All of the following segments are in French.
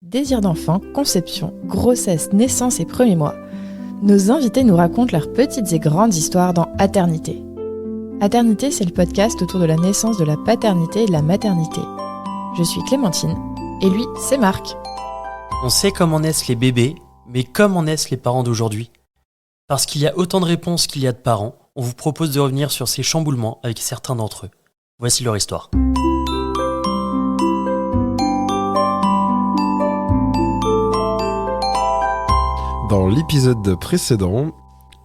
Désir d'enfant, conception, grossesse, naissance et premiers mois. Nos invités nous racontent leurs petites et grandes histoires dans Aternité. Aternité, c'est le podcast autour de la naissance, de la paternité et de la maternité. Je suis Clémentine, et lui, c'est Marc. On sait comment naissent les bébés, mais comment naissent les parents d'aujourd'hui ? Parce qu'il y a autant de réponses qu'il y a de parents, on vous propose de revenir sur ces chamboulements avec certains d'entre eux. Voici leur histoire. Dans l'épisode précédent,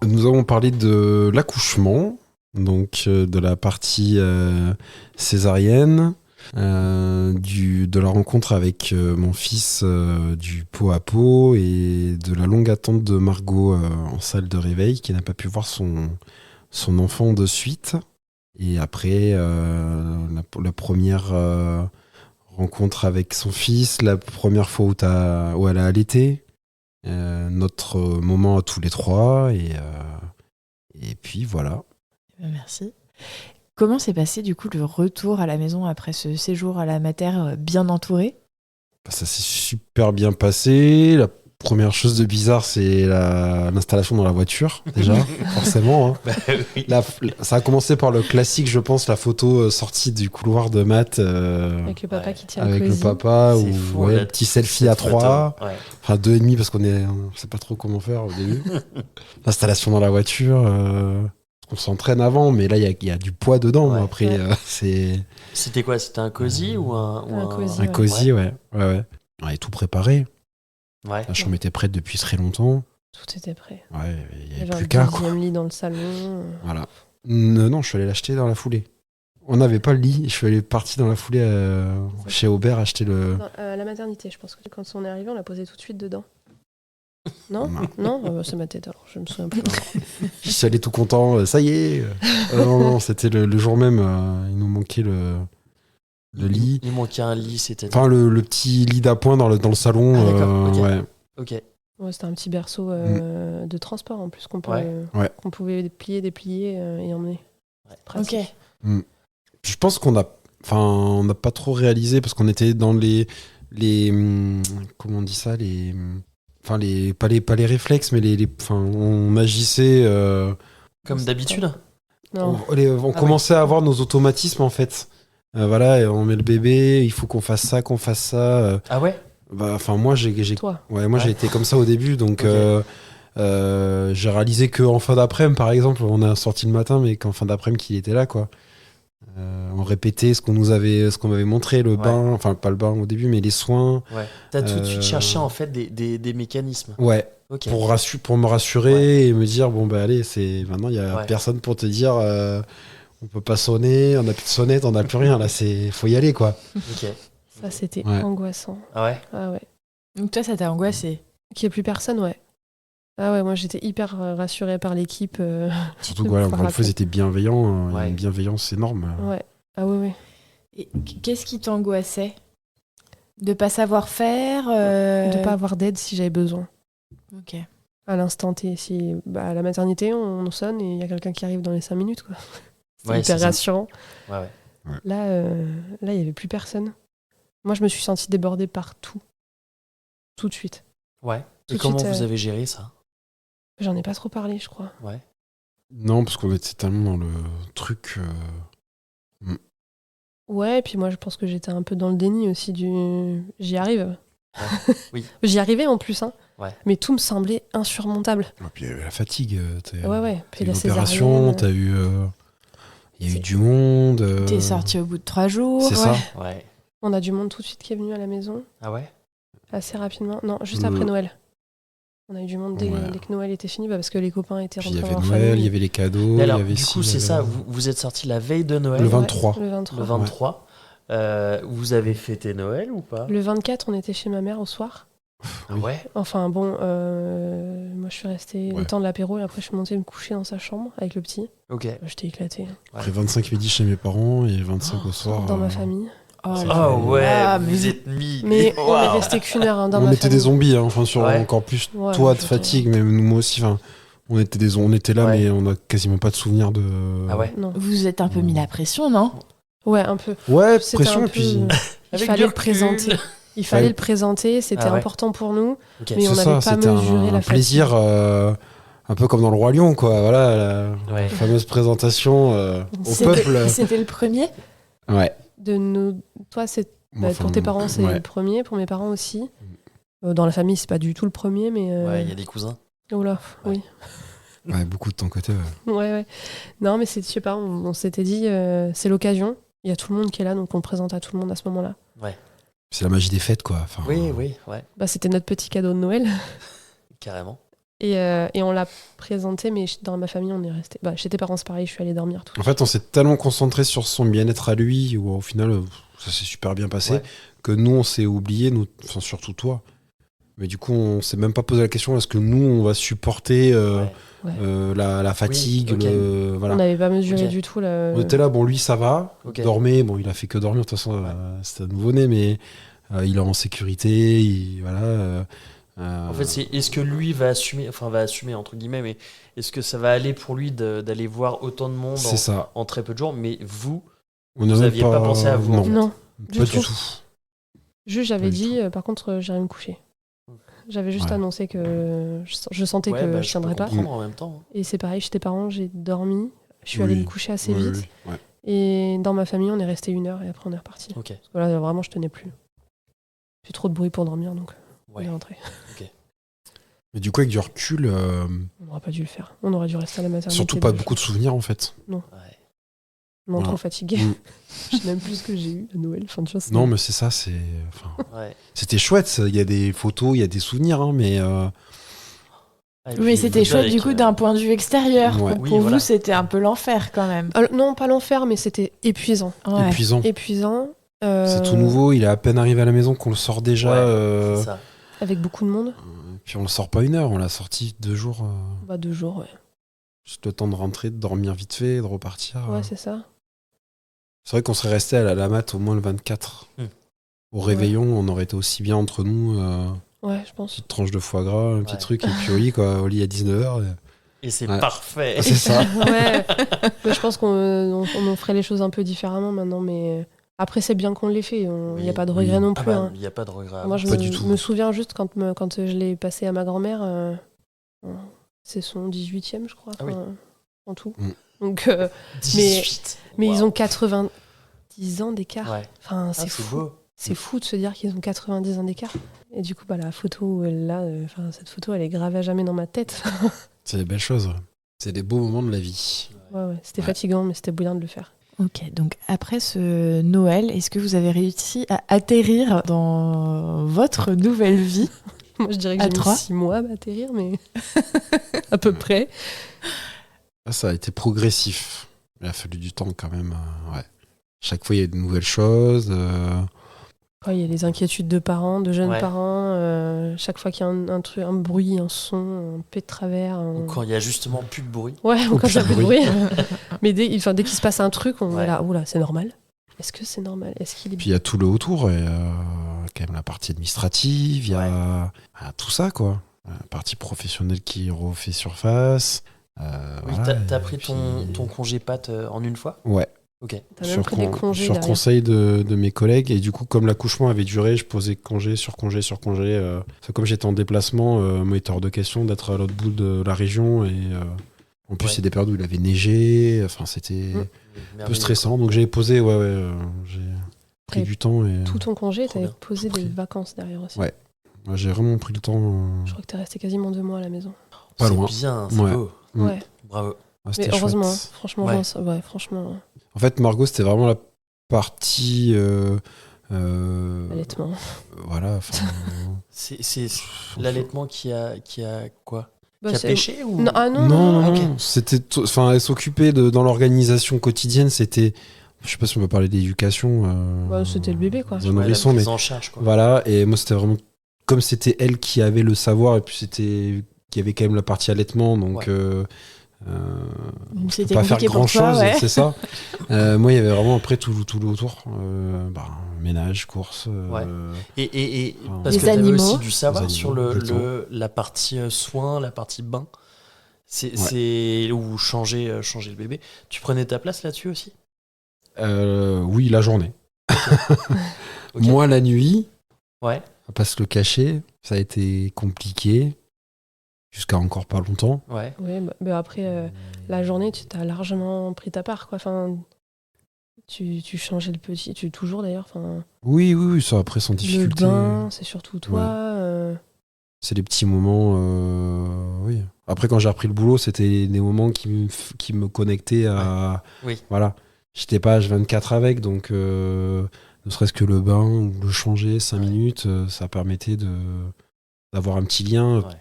nous avons parlé de l'accouchement, donc de la partie césarienne, de la rencontre avec mon fils du pot à pot et de la longue attente de Margot en salle de réveil qui n'a pas pu voir son enfant de suite. Et après, la première rencontre avec son fils, la première fois où elle a allaité. Notre moment à tous les trois et puis voilà. Merci. Comment s'est passé du coup le retour à la maison après ce séjour à la mater bien entouré ? Ça s'est super bien passé. La première chose de bizarre, c'est l'installation dans la voiture, déjà, forcément. Hein. Oui. Ça a commencé par le classique, je pense, la photo sortie du couloir de maths. Avec le papa qui tient avec le le cosy. papa, C'est ou fou, un petit selfie à 3. Ouais. Enfin 2,5 parce qu'on sait pas trop comment faire au début. L'installation dans la voiture, on s'entraîne avant, mais là il y a du poids dedans. Ouais. Après, c'est C'était quoi ? C'était un cosy ou Un cosy. un cosy, ouais. On est tout préparé. Ouais. La chambre était prête depuis très longtemps. Tout était prêt. Ouais, il n'y Il y avait avait plus un qu'à, quoi. deuxième lit dans le salon. Voilà. Non, je suis allé l'acheter dans la foulée. On n'avait pas le lit. Je suis allé parti dans la foulée chez Aubert acheter le. Non, à la maternité, je pense que quand on est arrivé, on l'a posé tout de suite dedans. Non. Non, c'est ma tête, alors je me souviens plus. Je suis allé tout content. Ça y est. Non, c'était le jour même. Il nous manquait le lit. Il manquait un lit, c'était. Enfin, le petit lit d'appoint dans le salon. Ah, d'accord, ok. Ouais. Ok. Ouais, c'était un petit berceau de transport en plus qu'on pouvait plier, déplier et emmener. Ouais. Pratique. Je pense qu'on n'a pas trop réalisé parce qu'on était dans les comment on dit ça, pas les réflexes, mais on agissait. Comme d'habitude ? Non. On commençait à avoir nos automatismes en fait. Voilà, et on met le bébé, il faut qu'on fasse ça. Ah ouais ? Moi j'ai Toi. ouais, moi j'ai Ouais. été comme ça au début, donc Ok. j'ai réalisé qu'en fin d'après-midi, par exemple, on a sorti le matin, mais qu'en fin d'après-midi qu'il était là, quoi. On répétait ce qu'on m'avait montré, le bain, enfin pas le bain au début, mais les soins. Ouais. T'as tout de suite cherché en fait des mécanismes. Ouais. Ok. Pour me rassurer et me dire bon bah allez, maintenant il y a Ouais. personne pour te dire on peut pas sonner, on n'a plus de sonnette, on n'a plus rien là, faut y aller quoi. Ok. Ça, c'était Ouais. angoissant. Ah ouais ? Ah ouais. Donc toi, ça t'a angoissé ? Qu'il n'y ait plus personne, ouais. Ah ouais, moi j'étais hyper rassurée par l'équipe. Surtout de que voilà, pouvoir encore une fois, ils étaient bienveillants, Ouais. une bienveillance énorme. Ouais. Ah ouais. Et qu'est-ce qui t'angoissait ? De pas savoir faire De pas avoir d'aide si j'avais besoin. Ok. À l'instant T, à la maternité, on sonne et il y a quelqu'un qui arrive dans les 5 minutes, quoi. C'est Ouais, hyper c'est ça. rassurant. Ouais. Là, il n'y avait plus personne. Moi, je me suis sentie débordée par tout. Tout de suite. Ouais. Tout Et de comment suite, vous avez géré ça ? J'en ai pas trop parlé, je crois. Ouais. Non, parce qu'on était tellement dans le truc. Ouais, et puis moi, je pense que j'étais un peu dans le déni aussi J'y arrive. Ouais. Oui. J'y arrivais en plus, hein. Ouais. Mais tout me semblait insurmontable. Et puis il y avait la fatigue. Ouais. T'as Puis eu la l'opération, césarienne. il y a eu du monde. T'es sorti au bout de 3 jours. C'est ça. Ouais. On a du monde tout de suite qui est venu à la maison, Ah ouais ? assez rapidement. Non, juste après Noël. On a eu du monde dès que Noël était fini, parce que les copains étaient Puis il y rentrés avait dans Noël, famille. il y avait les cadeaux. Mais alors, il y avait du coup, ci, c'est il y ça, avait- vous êtes sorti la veille de Noël, Le 23. Le 23. le 23. Vous avez fêté Noël ou pas ? Le 24, on était chez ma mère au soir. Ah ouais ? Enfin bon, moi je suis restée le temps de l'apéro et après je suis montée me coucher dans sa chambre avec le petit. Ok. J'étais éclatée. Après 25 midi chez mes parents et 25 au soir. Dans ma famille. Oh ouais, Ah, vous mais êtes mis. Mais on est Waouh. resté qu'une heure dans On ma était famille. des zombies, hein, enfin Ouais. encore plus Ouais, toi de j'étais- fatigue, mais moi aussi. Enfin, on était là, Ouais. mais on a quasiment pas de souvenir de. Ah ouais. Non. Vous êtes un peu mis la pression, non ? Ouais, un peu. Ouais, C'était pression un et puis. peu- Il Avec fallait du le recul. présenter. Il fallait Ouais. le présenter, c'était Ah ouais. important pour nous. Ok. Mais on C'est n'avait ça, pas c'était mesuré la un plaisir, un peu comme dans le Roi Lion, quoi. Voilà, la Ouais. fameuse présentation au peuple. C'était le premier. Ouais. De nos... Toi, c'est Moi, pour tes parents, c'est ouais. le premier. Pour mes parents aussi. Dans la famille, c'est pas du tout le premier, mais. Ouais, il y a des cousins. Oh là, Ouais. oui. Ouais, beaucoup de ton côté. Ouais. Ouais. Non, mais je sais pas, on s'était dit, c'est l'occasion. Il y a tout le monde qui est là, donc on le présente à tout le monde à ce moment-là. Ouais. C'est la magie des fêtes, quoi. Enfin, Oui, ouais, Bah, c'était notre petit cadeau de Noël. carrément. Et on l'a présenté, mais dans ma famille, on est resté. Bah, chez tes parents, c'est pareil, je suis allée dormir tout. En fait, on s'est tellement concentré sur son bien-être à lui, où au final, ça s'est super bien passé, Ouais. que nous, on s'est oublié, nous, enfin, surtout toi. Mais du coup, on s'est même pas posé la question, est-ce que nous, on va supporter Ouais. la fatigue, Oui, ok. voilà. On n'avait pas mesuré Ok. du tout la. On était là, bon, lui, ça va, Ok. il dormait, bon, il a fait que dormir, de toute façon, Ouais. c'était un nouveau-né, mais il est en sécurité, voilà. En fait, c'est est-ce que lui va assumer entre guillemets, mais est-ce que ça va aller pour lui d'aller voir autant de monde c'est ça. en très peu de jours, mais vous On n'a vous même aviez pas pensé à vous, en Non, fait. Non, pas du du tout. tout. Juste, Pas j'avais du dit, par contre, j'irai me coucher. J'avais juste Ouais. annoncé que je sentais Ouais, que bah, je je tiendrais peux pas. comprendre en même temps. Et c'est pareil, chez tes parents, j'ai dormi. Je suis allée Oui. me coucher assez Oui, vite. oui, ouais. Et dans ma famille, on est resté 1 heure et après on est reparti. Ok. Parce que là, vraiment, je tenais plus. J'ai trop de bruit pour dormir, donc on Ouais. est rentré. Mais du coup, avec du recul, On n'aurait pas dû le faire. On aurait dû rester à la maternité. surtout pas 2 beaucoup de jours. souvenirs, en fait. Ouais. Non, Voilà. trop fatiguée. Mm. Je sais même plus ce que j'ai eu à Noël. Enfin, tu vois, c'est- Non, mais c'est ça, enfin, Ouais. c'était chouette. Il y a des photos, il y a des souvenirs, hein, mais Ah, et Oui, puis, c'était vous chouette avec, du coup d'un point de vue extérieur. Ouais. Pour, Oui, pour voilà. vous, c'était un peu l'enfer quand même. Non, pas l'enfer, mais c'était épuisant. Ouais. épuisant. Épuisant. C'est tout nouveau. Il est à peine arrivé à la maison qu'on le sort déjà. Ouais, c'est ça. Avec beaucoup de monde. Puis on le sort pas 1 heure, on l'a sorti 2 jours. Bah, 2 jours, ouais. Juste le temps de rentrer, de dormir vite fait, de repartir. Ouais, c'est ça. C'est vrai qu'on serait resté à la mat au moins le 24. Au réveillon, on aurait été aussi bien entre nous. Ouais, je pense. Petite tranche de foie gras, un petit Ouais. truc, et puis au lit, quoi, au lit à 19h. Et c'est Ouais. parfait. C'est ça. Ouais. Mais je pense on ferait les choses un peu différemment maintenant, mais après, c'est bien qu'on l'ait fait. Il n'y a Oui, pas de regret oui. non Ah plus. bah, hein. il n'y a pas de regret. Moi, je Pas du tout. me souviens juste quand je l'ai passé à ma grand-mère, c'est son 18e, je crois, Ah oui. en tout. Mm. Donc, 18. mais Wow. ils ont 90 ans d'écart. Ouais. Enfin, Ah, c'est c'est fou. beau. C'est fou de se dire qu'ils ont 90 ans d'écart. Et du coup, bah, la photo où elle l'a, cette photo, elle est gravée à jamais dans ma tête. C'est des belles choses. C'est des beaux moments de la vie. Ouais, c'était Ouais. fatigant, mais c'était bien de le faire. Ok, donc après ce Noël, est-ce que vous avez réussi à atterrir dans votre nouvelle vie? Moi, je dirais que À j'ai mis 3. 6 mois à m'atterrir, mais à peu près. Là, ça a été progressif. Il a fallu du temps quand même. Ouais. Chaque fois, il y a de nouvelles choses. Ouais, il y a les inquiétudes de parents, de jeunes Ouais. parents. Chaque fois qu'il y a un truc, un bruit, un son, un peu de travers. Ou quand il y a justement plus de bruit. Ouais, ou Ou quand il y a plus plus de de bruit. Mais dès qu'il se passe un truc, on Ouais. est là, oula, c'est normal. Est-ce que c'est normal? Est-ce qu'il est Puis il y a tout le autour. Et, quand même la partie administrative. Il y a tout ça, quoi. La partie professionnelle qui refait surface. Oui, voilà, t'as et pris puis- ton congé pâte en une fois? Ouais. Ok. T'as même pris des congés sur derrière. conseil de mes collègues. Et du coup, comme l'accouchement avait duré, je posais congé sur congé sur congé. Comme j'étais en déplacement, moi, il était hors de question d'être à l'autre bout de la région. Et en plus, Ouais. c'est des périodes où il avait neigé. Enfin, c'était un peu Merveilleux, stressant. Donc, j'ai posé, j'ai pris Et du temps. Et Tout ton congé, Trop t'avais bien, posé tout des pris. vacances derrière aussi. Ouais. moi, j'ai vraiment pris le temps. Je crois que t'es resté quasiment 2 mois à la maison. Pas C'est loin. bien, c'est Ouais. beau. Mm. Ouais. Bravo. Ah, c'était Mais heureusement, chouette. franchement, Ouais. franchement, En fait, Margot, c'était vraiment la partie. allaitement. Voilà. enfin, C'est l'allaitement qui a quoi? Bah, Qui a c'est- pêché ou... Non, ah non, Non, non, ok. non. C'était, enfin, elle s'occupait dans l'organisation quotidienne. C'était, je sais pas si on peut parler d'éducation. Bah, c'était le bébé, quoi. d'un Ouais, la nourrisson, mais prise en charge, quoi. voilà. Et moi, c'était vraiment comme c'était elle qui avait le savoir, et puis qui avait quand même la partie allaitement, donc. Ouais. C'était Pas faire compliqué grand pour toi, chose, ouais. c'est ça. Moi, il y avait vraiment après tout le autour. Ménage, courses. Ouais. Et Enfin, parce Les que t'avais animaux. aussi du savoir Les sur animaux, la partie soins, la partie bain. Ouais. C'est ou changer le bébé. Tu prenais ta place là-dessus aussi? Oui, la journée. Ok. Moi, la nuit. Ouais. On va pas se le cacher. Ça a été compliqué. Jusqu'à encore pas longtemps. Ouais. Ouais, bah après, la journée, tu t'as largement pris ta part, quoi. Enfin, tu changeais le petit, toujours d'ailleurs. Enfin, Oui, ça après sans le difficulté. bain, c'est surtout toi. C'est des petits moments, oui. Après, quand j'ai repris le boulot, c'était des moments qui me connectaient à... Oui. Voilà. J'étais pas H24 avec, donc ne serait-ce que le bain ou le changer 5 minutes, ça permettait d'avoir un petit lien. Ouais.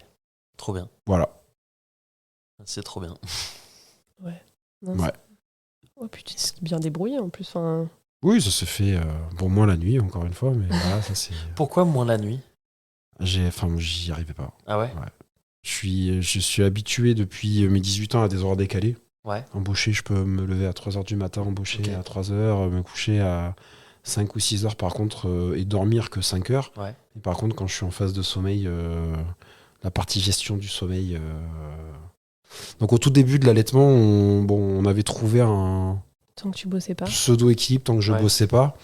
Trop bien. Voilà. C'est trop bien. Non, Ouais. Oh, puis tu t'es bien débrouillé en plus. Enfin, Oui, ça se fait, bon, moins la nuit, encore une fois, mais voilà, ça c'est... Pourquoi moins la nuit? J'y arrivais pas. Ah ouais? Je suis habitué depuis mes 18 ans à des horaires décalés. Ouais. Embauché, je peux me lever à 3h du matin, embauché Ok. à 3h, me coucher à 5 ou 6h par contre, et dormir que 5 heures. Ouais. Et par contre, quand je suis en phase de sommeil, la partie gestion du sommeil... Donc au tout début de l'allaitement, on avait trouvé un tant que tu bossais pas. pseudo-équilibre tant que je Ouais. bossais pas.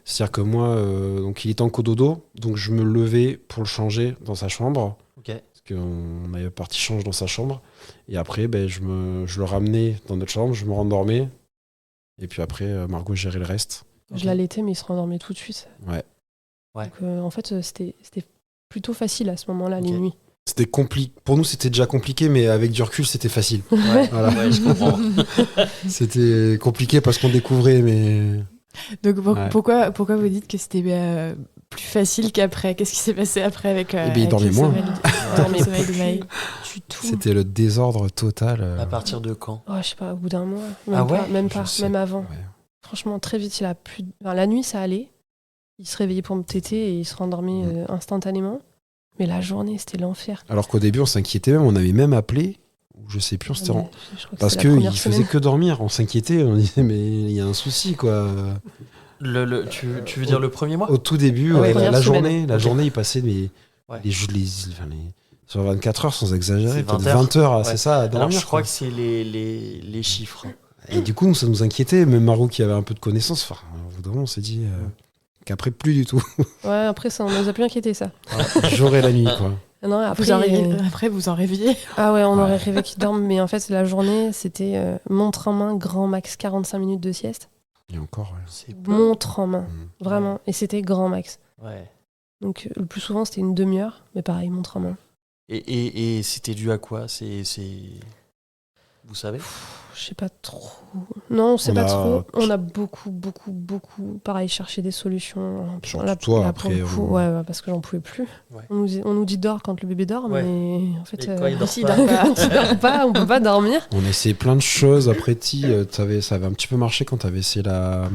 C'est-à-dire que moi, donc il était en cododo, donc je me levais pour le changer dans sa chambre. Ok. Parce qu'on avait parti change dans sa chambre. Et après, je le ramenais dans notre chambre, je me rendormais. Et puis après, Margot gérait le reste. Je l'allaitais, mais il se rendormait tout de suite. Ouais. Ouais. Donc, en fait, c'était plutôt facile à ce moment-là, les Ok. nuits. C'était compliqué. Pour nous, c'était déjà compliqué, mais avec du recul, c'était facile. Ouais. Voilà. Ouais, je comprends. C'était compliqué parce qu'on découvrait, mais... Donc Ouais. pourquoi vous dites que c'était plus facile qu'après? Qu'est-ce qui s'est passé après avec, il avec dormait le moins. sommeil, dormait le sommeil de plus. Maï? Tu tout. C'était le désordre total. À partir de quand? Oh, je sais pas, au bout d'un mois. Ah ouais? Même Je pas, sais. même avant. Ouais. Franchement, très vite, il a plus. Enfin, la nuit, ça allait. Il se réveillait pour me téter et il se rendormait instantanément. Mais la journée, c'était l'enfer. Alors qu'au début, on s'inquiétait même, on avait même appelé, ou je sais plus, on s'était Mais je crois que parce c'était la qu'il première faisait semaine. que dormir. On s'inquiétait, on disait, mais il y a un souci, quoi. Tu veux dire le premier mois? Au tout début, Ah ouais, ouais, première la semaine. journée, Ok. il passait Ouais. sur 24 heures, sans exagérer, C'est peut-être 20 heures. 20 heures, Ouais. c'est ça, à Alors dormir. je crois quoi. que c'est les chiffres. Et du coup, ça nous inquiétait, même Margot qui avait un peu de connaissances. Enfin, au bout d'un moment, on s'est dit qu'après, plus du tout. Ouais, après, ça, on nous a plus inquiété, ça. J'aurais la nuit, quoi. Non, après, Vous en rêviez. Ah ouais, on Ouais. aurait rêvé qu'il dorme, mais en fait, la journée, c'était montre en main, grand max 45 minutes de sieste. Et encore, ouais. C'est peu. Montre en main, Mm. vraiment. Et c'était grand max. Ouais. Donc, le plus souvent, c'était une demi-heure, mais pareil, montre en main. Et c'était dû à quoi? C'est... Vous savez? Je sais pas trop. Non, on sait On pas a- trop. On a beaucoup, pareil, cherché des solutions. Surtout Là, toi, pour après, le coup, on- ouais, parce que j'en pouvais plus. Ouais. On nous dit dors quand le bébé dort, Ouais. mais en fait, Et quand il dort si, pas. quand il dort pas, on peut pas dormir. On a essayé plein de choses. Après, ça avait un petit peu marché quand tu avais essayé la.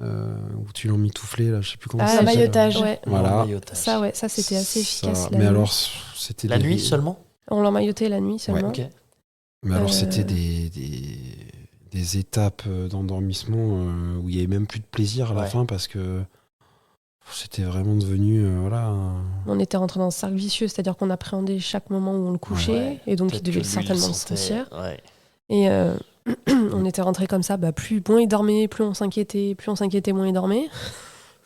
Où tu l'as mitouflé, là, je sais plus comment Ah, ça le s'appelle. maillotage. Ouais. Voilà. L'emmaillotage. Ça, c'était assez efficace. Ça- La Mais nuit. alors, c'était La des- nuit seulement? On l'emmaillotait la nuit seulement. Ok. Mais alors, Euh, c'était des étapes d'endormissement où il y avait même plus de plaisir à la Ouais. fin parce que c'était vraiment devenu, voilà. On était rentré dans un cercle vicieux, c'est-à-dire qu'on appréhendait chaque moment où on le couchait, Ouais. et donc il Peut-être devait que lui, certainement il le sentait- sentir. Ouais. Et on était rentré comme ça, plus moins il dormait, plus on s'inquiétait, moins il dormait.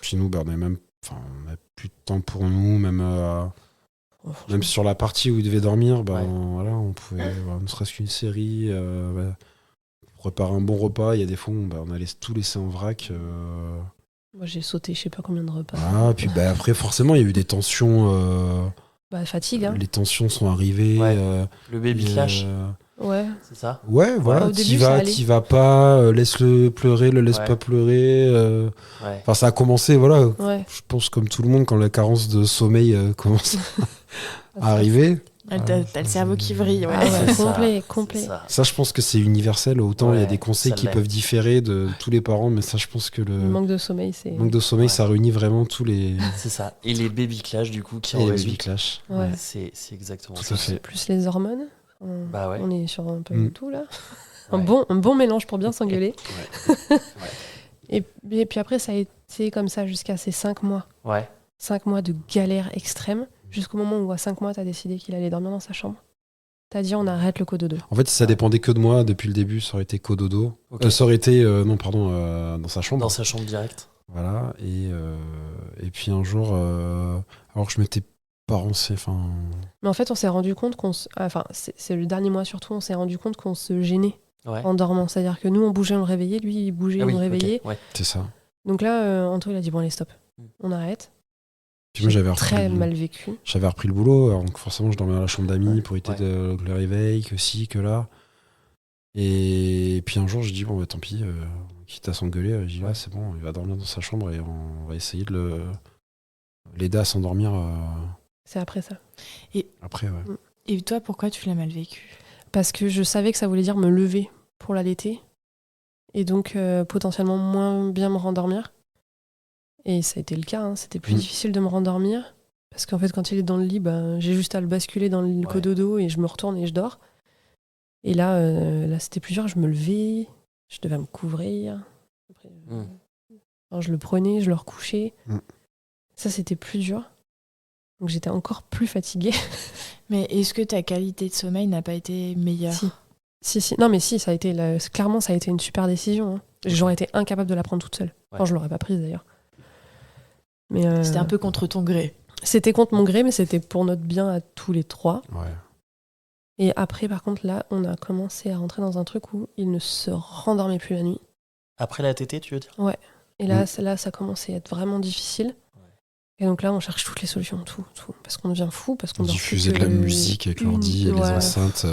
Chez nous, on avait plus de temps pour nous, même sur la partie où il devait dormir, Ouais. voilà, on pouvait, voilà, ne serait-ce qu'une série, préparer un bon repas. Il y a des fois où on allait tout laisser en vrac. Moi j'ai sauté je sais pas combien de repas. Puis après, forcément, il y a eu des tensions. Fatigue, hein. Les tensions sont arrivées. Ouais. Le baby et, clash, Ouais. c'est ça? Ouais, voilà, Au début, ça allait. t'y vas pas, laisse-le pleurer, le laisse Ouais. pas pleurer. Ouais. Enfin, ça a commencé, voilà. Ouais. Je pense comme tout le monde, quand la carence de sommeil commence à arriver. T'as le cerveau qui vrille. Ouais. Ah ouais, C'est ça, complet. c'est ça. Ça, je pense que c'est universel. Autant il y a Ouais, des conseils ça qui l'est. peuvent différer de tous les parents, mais ça, je pense que le Le manque de sommeil, c'est. manque de sommeil, Ouais. ça réunit vraiment tous les C'est ça. Et les baby clash, du coup, qui et en les résultent. baby clash. Ouais. C'est exactement Tout ça. à fait. Plus les hormones. Bah ouais. On est sur un peu Mm. tout là. Ouais. Un bon mélange pour bien s'engueuler. Ouais. Et puis après, ça a été comme ça jusqu'à ces 5 mois. Ouais. 5 mois de galère extrême, jusqu'au moment où à 5 mois, t'as décidé qu'il allait dormir dans sa chambre. T'as dit on arrête le cododo. En fait, si ça dépendait que de moi, depuis le début, ça aurait été cododo. Ok. Ça aurait été, dans sa chambre. Dans sa chambre directe. Voilà. Et puis un jour, alors que je m'étais pas renseigné, enfin... Mais en fait, on s'est rendu compte c'est le dernier mois surtout, on s'est rendu compte qu'on se gênait Ouais. en dormant. C'est-à-dire que nous, on bougeait, on le réveillait, lui, il bougeait, Ah on oui, le ok, réveillait. ouais. C'est ça. Donc là, Anto, il a dit, bon, allez, stop, Mm. on arrête. Puis moi, j'avais repris, Très mal vécu. j'avais repris le boulot, alors donc forcément, je dormais dans la chambre d'amis Ouais. pour éviter Ouais. que le réveil, que ci, que là. Et puis un jour, je dis, bon, bah, tant pis, quitte à s'engueuler, je dis, Ouais. c'est bon, il va dormir dans sa chambre et on va essayer de l'aider à s'endormir C'est après ça. après, ouais. Et toi, pourquoi tu l'as mal vécu? Parce que je savais que ça voulait dire me lever pour l'allaiter. Et donc, potentiellement moins bien me rendormir. Et ça a été le cas, hein. C'était plus difficile de me rendormir. Parce qu'en fait, quand il est dans le lit, j'ai juste à le basculer dans le cododo et je me retourne et je dors. Et là c'était plus dur. Je me levais, je devais me couvrir. Après, alors, je le prenais, je le recouchais. Ça, c'était plus dur. Donc, j'étais encore plus fatiguée. Mais est-ce que ta qualité de sommeil n'a pas été meilleure? Si. Non, mais si, clairement, ça a été une super décision. Hein. J'aurais été incapable de la prendre toute seule. Enfin, je l'aurais pas prise d'ailleurs. Mais C'était un peu contre ton gré. C'était contre mon gré, mais c'était pour notre bien à tous les trois. Ouais. Et après, par contre, là, on a commencé à rentrer dans un truc où il ne se rendormait plus la nuit. Après la tétée, tu veux dire? Ouais. Et là, ça commençait à être vraiment difficile. Et donc là, on cherche toutes les solutions, tout. Parce qu'on devient fou, parce qu'on On diffusait de la musique avec l'ordi et les enceintes,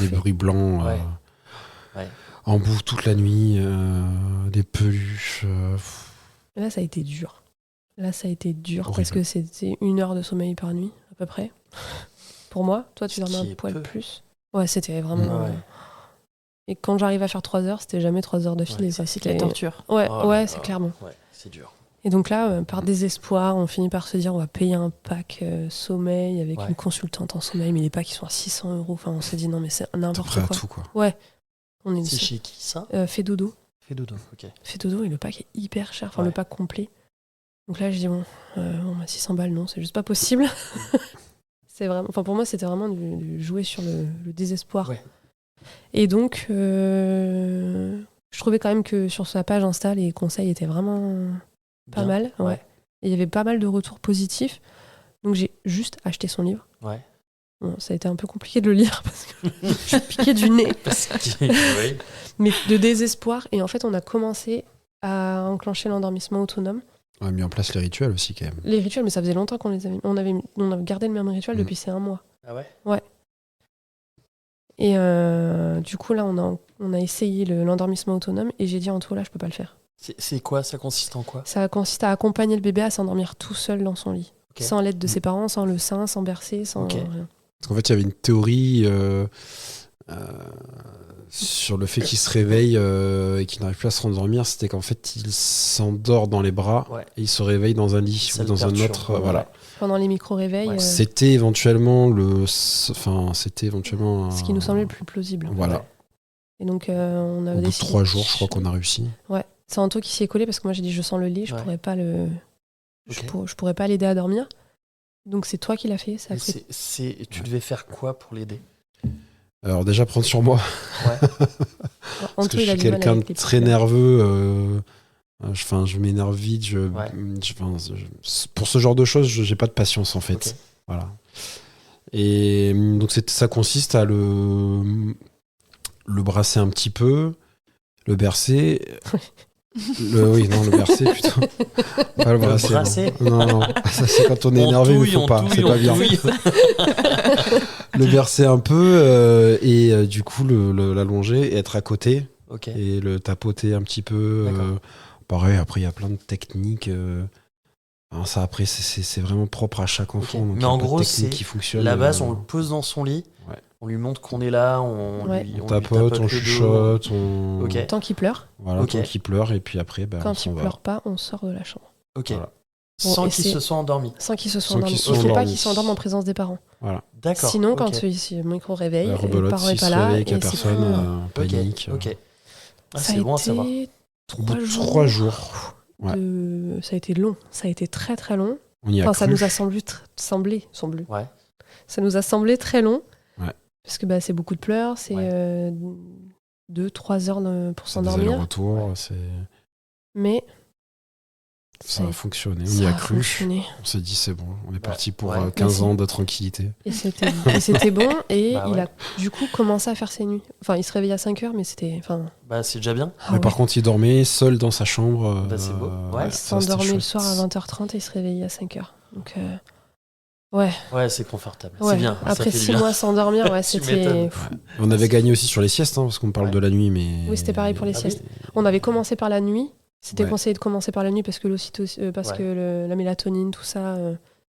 des bruits blancs en boucle toute la nuit, des peluches. Et là, ça a été dur. Horrible. Parce que c'était 1 heure de sommeil par nuit, à peu près. Pour moi, toi, tu dormais un poil plus. Ouais, c'était vraiment... Et quand j'arrive à faire 3 heures, c'était jamais 3 heures de fil. C'est de la torture. Ouais, c'est clairement. Ouais, c'est dur. Et donc là, par désespoir, on finit par se dire on va payer un pack sommeil avec une consultante en sommeil, mais les packs ils sont à 600 €. Enfin, on s'est dit non, mais c'est n'importe T'es prêt quoi. à tout, quoi. Ouais. C'est chez qui ça? Fait dodo. Fait dodo, ok. Fait dodo et le pack est hyper cher, enfin le pack complet. Donc là, je dis bon, 600 balles, non, c'est juste pas possible. C'est vraiment, enfin pour moi, c'était vraiment du jouer sur le désespoir. Ouais. Et donc, je trouvais quand même que sur sa page Insta, les conseils étaient vraiment pas mal. Ouais. Et il y avait pas mal de retours positifs. Donc j'ai juste acheté son livre. Ouais. Bon, ça a été un peu compliqué de le lire parce que je piquais du nez. Oui. Mais de désespoir. Et en fait, on a commencé à enclencher l'endormissement autonome. On a mis en place les rituels aussi, quand même. Les rituels, mais ça faisait longtemps qu'on les avait. On avait gardé le même rituel depuis ces 1 mois. Ah ouais? Ouais. Et du coup, là, on a essayé l'endormissement autonome et j'ai dit en tout, là, je peux pas le faire. C'est quoi? Ça consiste en quoi? Ça consiste à accompagner le bébé à s'endormir tout seul dans son lit. Okay. Sans l'aide de ses parents, sans le sein, sans bercer, sans rien. Parce qu'en fait, il y avait une théorie sur le fait qu'il se réveille et qu'il n'arrive plus à se rendormir. C'était qu'en fait, il s'endort dans les bras et il se réveille dans un lit ça ou dans un autre. Voilà. Pendant les micro-réveils. Ouais. C'était éventuellement ce qui nous semblait le plus plausible. Voilà. Et donc, on a au bout de 3 jours, je crois qu'on a réussi. Ouais. C'est Anto qui s'y est collé parce que moi, j'ai dit, je sens le lit, je pourrais pas le... Je pourrais pas l'aider à dormir. Donc c'est toi qui l'as fait. Tu devais faire quoi pour l'aider? Alors déjà prendre sur moi. Ouais. Parce que je suis quelqu'un de très nerveux. Je m'énerve vite. Pour ce genre de choses, j'ai pas de patience en fait. Okay. Voilà. Et donc ça consiste à le brasser un petit peu, le bercer. Le bercer, putain. Pas le brasser. Non. Ça, c'est quand on est énervé, mais faut pas. C'est pas bien. Le bercer un peu et du coup l'allonger et être à côté. Okay. Et le tapoter un petit peu. Pareil, après, il y a plein de techniques. Ça, après, c'est vraiment propre à chaque enfant. Okay. Donc mais en gros, c'est qui fonctionne. La base, on le pose dans son lit. Ouais. On lui montre qu'on est là, on tapote, on chuchote, Okay. Tant qu'il pleure. Voilà, tant qu'il pleure, et puis après, quand il pleure pas, on sort de la chambre. Ok. Voilà. Sans qu'il se soit endormi. Sans qu'il se soit endormi. Il ne faut pas qu'il s'endorme en présence des parents. Voilà. D'accord. Sinon, quand il micro-réveille, le parent n'est pas là. Avec la personne, panique. Ok. C'est bon à savoir. 3 jours. Ouais. Ça a été long. Ça a été très très long. Ça nous a semblé. Ouais. Ça nous a semblé très long. Ouais. Parce que c'est beaucoup de pleurs, c'est 2-3 heures pour s'endormir. Des allers-retours, Mais Ça a fonctionné, on y a cru. Fonctionné. On s'est dit c'est bon, on est parti pour Ouais. 15 ans de tranquillité. Et c'était bon. Et Bah il ouais. a du coup commencé à faire ses nuits. Enfin, il se réveillait à 5h, mais c'était. Enfin, Bah, c'est déjà bien. ah Mais par ouais. contre, il dormait seul dans sa chambre. Bah, c'est beau. Ouais. Il ça, c'était s'endormait le chouette. soir à 20h30 et il se réveillait à 5h. Donc, ouais. Ouais, c'est confortable. Ouais. C'est bien. Après ça fait 6 du bien. mois sans dormir, ouais, Tu c'était. m'étonnes. On avait gagné aussi sur les siestes, parce qu'on parle Ouais. de la nuit, mais. Oui, c'était pareil pour les Ah siestes. oui. On avait commencé par la nuit. C'était Ouais. conseillé de commencer par la nuit parce que Ouais. la mélatonine, tout ça,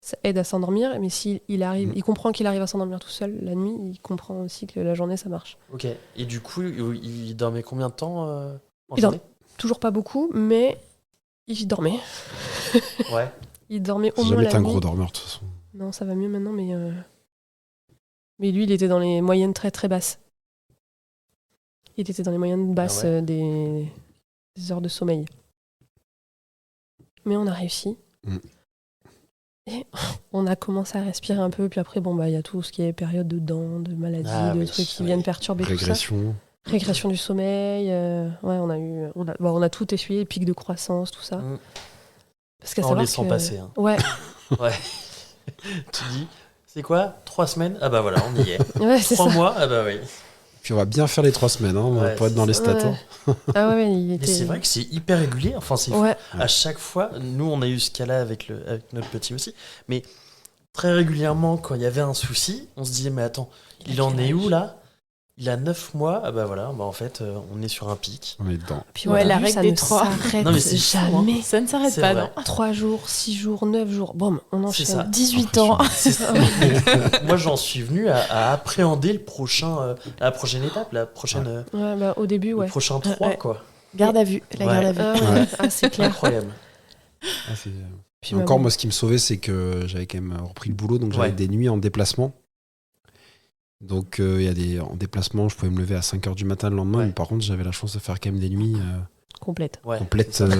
ça aide à s'endormir. Mais s'il arrive, il comprend qu'il arrive à s'endormir tout seul la nuit, il comprend aussi que la journée ça marche. Ok. Et du coup, il dormait combien de temps en Il journée Toujours pas beaucoup, mais il dormait. Ouais. Il dormait au C'est moins jamais la été un nuit. gros dormeur, de toute façon. Non, ça va mieux maintenant, mais lui, il était dans les moyennes très très basses. Il était dans les moyennes basses Ah ouais. des heures de sommeil. Mais on a réussi. Mm. Et on a commencé à respirer un peu, puis après, il y a tout ce qui est période de dents, de maladies, Ah de oui, trucs qui oui. viennent perturber tout ça. Régression. Régression du sommeil. Ouais, on a tout essuyé, pic de croissance, tout ça. Mm. Parce qu'à En savoir laissant que- passer. Hein. Ouais, Ouais. Tu dis, c'est quoi 3 semaines? Ah bah voilà, on y est. ouais, c'est 3 ça. mois? Ah bah oui. Puis on va bien faire les 3 semaines, Ouais, pour être dans les stats. Ouais. hein. Ah ouais, il Mais était. c'est vrai que c'est hyper régulier. Enfin, c'est fou. Ouais, À chaque fois, nous, on a eu ce cas-là avec notre petit aussi. Mais très régulièrement, quand il y avait un souci, on se disait, mais attends, il en est où là? Il a 9 mois. Ah bah voilà, bah en fait, on est sur un pic. On est dedans. puis Ouais, on a la vu, règle ça des ne 3. s'arrête Non, mais c'est fou, hein. jamais. Ça ne s'arrête C'est pas, vrai. non. 3 jours, 6 jours, 9 jours. Bon, on enchaîne. ça. 18 ans. C'est ça. Moi, j'en suis venu à appréhender la prochaine étape, la prochaine, Ouais, bah, au début, ouais. le prochain 3, Ouais. quoi. Garde à vue, la Ouais. garde à vue. Ah, ouais. Ouais. Ah, c'est clair. Incroyable. Ah, c'est- Puis Encore, maman. moi, ce qui me sauvait, c'est que j'avais quand même repris le boulot, donc j'avais Ouais. des nuits en déplacement. Donc, en déplacement, je pouvais me lever à 5h du matin le lendemain, Ouais. mais par contre, j'avais la chance de faire quand même des nuits Complète. Ouais, complètes. c'est ça.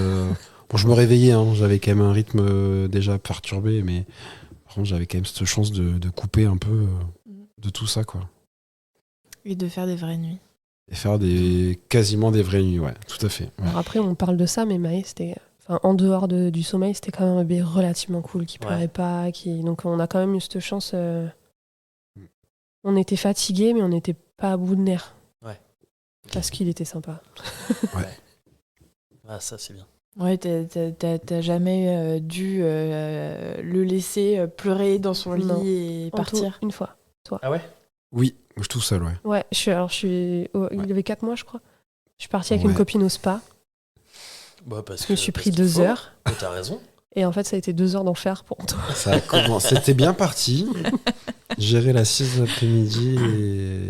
Bon, je me réveillais, j'avais quand même un rythme déjà perturbé, mais par contre, j'avais quand même cette chance de couper un peu de tout ça, quoi. Et de faire des vraies nuits. Et faire quasiment des vraies nuits, ouais, tout à fait. Ouais. Alors après, on parle de ça, mais Maë, c'était. Enfin, en dehors du sommeil, c'était quand même un bébé relativement cool, qui pleurait Ouais. pas. Donc on a quand même eu cette chance. On était fatigués, mais on n'était pas à bout de nerfs. Ouais. Parce qu'il était sympa. Ah, ça, c'est bien. Ouais, t'as jamais dû le laisser pleurer dans son lit Non. et En partir. tout, une fois. Ah ouais? Oui, je suis tout seul, ouais. Ouais, il avait 4 mois, je crois. Je suis partie avec Ouais. une copine au spa. Bah, parce Je me suis parce pris qu'il 2 faut. heures. Mais t'as raison. Et en fait, ça a été 2 heures d'enfer pour toi. Ça a commencé. C'était bien parti. Gérer la sieste l'après-midi et.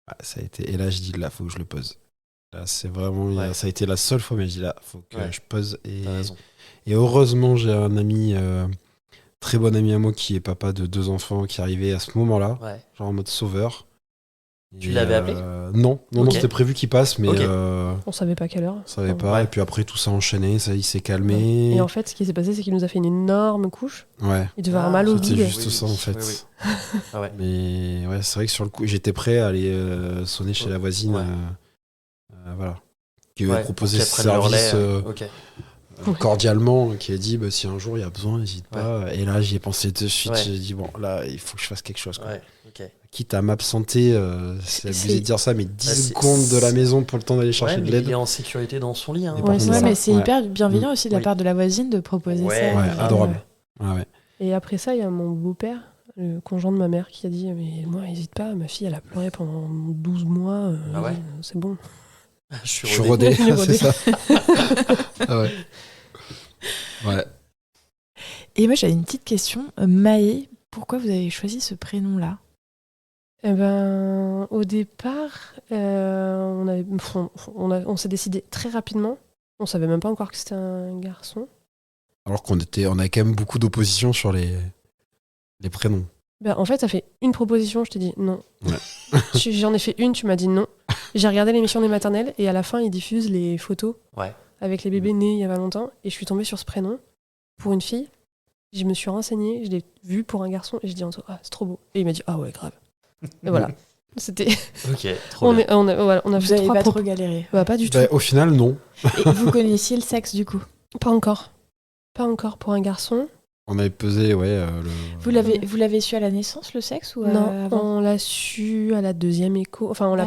Ah, ça a été. Et là, je dis, là, faut que je le pose. Là, c'est vraiment. Ouais. Ça a été la seule fois, mais je dis, là, faut que Ouais. je pose. T'as raison. Et heureusement, j'ai un ami, très bon ami à moi, qui est papa de 2 enfants, qui arrivait à ce moment-là, Ouais. genre en mode sauveur. Tu Et, l'avais appelé? Non, Ok. c'était prévu qu'il passe, mais Ok. On savait pas quelle heure. on savait Enfin, pas. Ouais. Et puis après, tout ça enchaîné, ça, il s'est calmé. Et en fait, ce qui s'est passé, c'est qu'il nous a fait une énorme couche. Ouais. Il devait avoir mal au c'était bide. juste ça, en fait. Oui, oui. Ah ouais. Mais ouais, c'est vrai que sur le coup, j'étais prêt à aller sonner chez la voisine. Ouais. Voilà. Qui avait Ouais, proposé pour ce qu'elle prenne le service relais, ok. cordialement, qui a dit bah, si un jour il y a besoin, n'hésite pas. Et là, j'y ai pensé de suite. Ouais. J'ai dit bon, là, il faut que je fasse quelque chose. Quoi. Ouais, ok. Quitte à m'absenter, c'est abusé C'est- de dire ça, mais 10 Bah, c'est- secondes de la maison pour le temps d'aller Ouais, chercher de mais l'aide. il est en sécurité dans son lit. Hein. Mais par Ouais, contre, c'est Ouais, ça. mais c'est Ouais. hyper bienveillant aussi de la Oui. part de la voisine de proposer Ouais. ça. Ouais, Ah, adorable. Ah ouais. Et après ça, il y a mon beau-père, le conjoint de ma mère, qui a dit mais moi, n'hésite pas, ma fille, elle a pleuré pendant 12 mois. Ah ouais. C'est bon. Je suis Je suis rodé. rodé, Je suis rodé. c'est ça. Ah ouais. Ouais. Et moi, j'avais une petite question. Maë, pourquoi vous avez choisi ce prénom-là? Eh ben, au départ, on s'est décidé très rapidement. On savait même pas encore que c'était un garçon. Alors on a quand même beaucoup d'opposition sur les prénoms. Ben, en fait, ça fait une proposition, je t'ai dit non. Ouais. J'en ai fait une, tu m'as dit non. J'ai regardé l'émission des maternelles et à la fin, ils diffusent les photos Ouais. avec les bébés nés il y a pas longtemps. Et je suis tombée sur ce prénom pour une fille. Je me suis renseignée, je l'ai vu pour un garçon et je dis en ah, c'est trop beau. Et il m'a dit ah ouais, grave. Et voilà. C'était. Ok, trop bien. On a Vous fait avez 3 pas propos. trop galéré. Bah, pas du tout. Bah, au final, non. Et vous connaissiez le sexe du coup? Pas encore. Pas encore pour un garçon. On avait pesé, Vous l'avez su à la naissance, le sexe, ou Non, avant on l'a su à la deuxième écho. Enfin, on l'a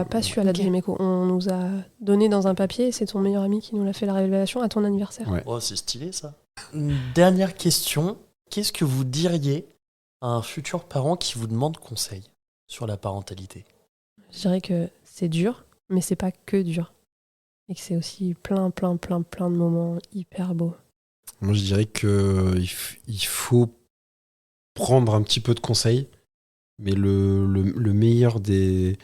pas su à la ok. deuxième écho. On nous a donné dans un papier et c'est ton meilleur ami qui nous l'a fait la révélation à ton anniversaire. Ouais. Oh, c'est stylé ça. Une dernière question. Qu'est-ce que vous diriez à un futur parent qui vous demande conseil sur la parentalité? Je dirais que c'est dur, mais c'est pas que dur. Et que c'est aussi plein de moments hyper beaux. Moi, je dirais qu'il faut prendre un petit peu de conseils, mais le meilleur des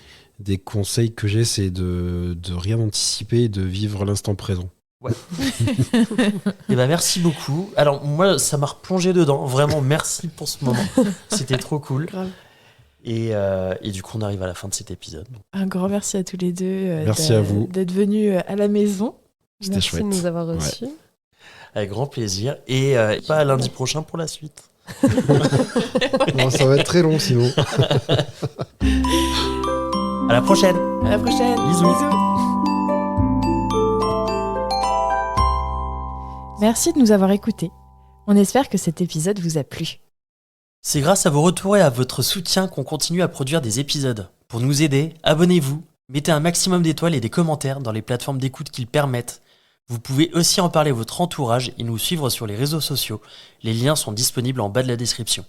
conseils que j'ai, c'est de rien anticiper et de vivre l'instant présent. Eh ben, merci beaucoup. Alors moi, ça m'a replongé dedans. Vraiment, merci pour ce moment. C'était trop cool. Grave. Et du coup, on arrive à la fin de cet épisode. Un grand merci à tous les deux Merci à vous. d'être venus à la maison. C'était Merci chouette. de nous avoir reçus. Avec grand plaisir. Et pas à lundi prochain pour la suite. Non, ça va être très long sinon. À la prochaine. À la prochaine. Bisous. Merci de nous avoir écoutés. On espère que cet épisode vous a plu. C'est grâce à vos retours et à votre soutien qu'on continue à produire des épisodes. Pour nous aider, abonnez-vous, mettez un maximum d'étoiles et des commentaires dans les plateformes d'écoute qu'ils permettent. Vous pouvez aussi en parler à votre entourage et nous suivre sur les réseaux sociaux. Les liens sont disponibles en bas de la description.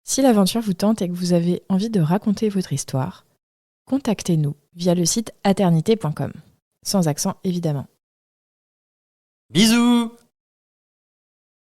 Si l'aventure vous tente et que vous avez envie de raconter votre histoire, contactez-nous via le site aternité.com. Sans accent évidemment. Bisous!